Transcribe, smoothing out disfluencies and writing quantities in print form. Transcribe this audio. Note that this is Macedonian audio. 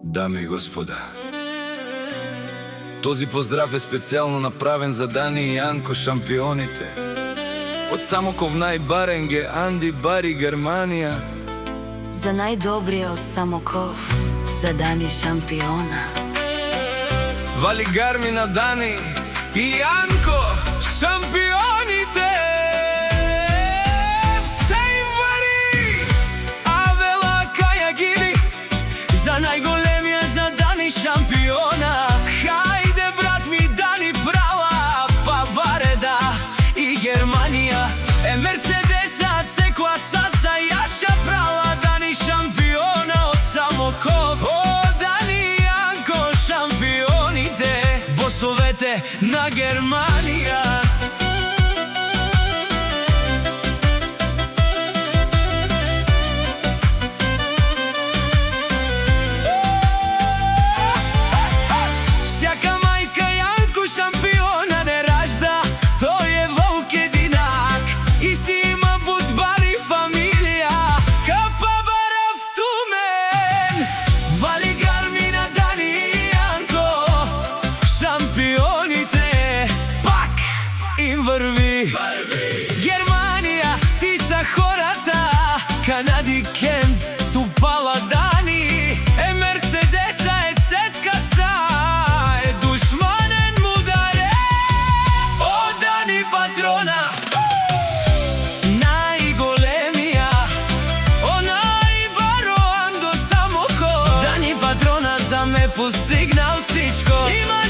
Дами и господа, този поздрав е специјално направен за Дани и Јанко, шампионите. Од Самоков најбаренге, Анди Бари, Германија. За најдобрија од Самоков, за Дани шампиона. Вали Гармина, Дани и Јанко, шампионите. Все им вари, Авела Кајагили, за најголемија, за Дани шампиона. Хајде брат ми, Дани права, па Вареда и Германија. Мерцедеса, C-класа, за Јаша права, Дани шампиона од Самоков. О, Дани и Јанко, шампионите, босовете на Германија. Всяка мајка Јанко шампиона не ражда, тој е волк единак и си има фудбали фамилија, капа барав тумен. Вали Гармина, Дани и Јанко, шампионите, пак им врви. Германија, ти са хората, Канади, Кент, Тупала, Дани, Мерцедеса, C-класа, душманен мударе. О, Дани патрона, најголемија, о, најбароан до Самоков. Дани патрона за ме постигнал всичко. Имаш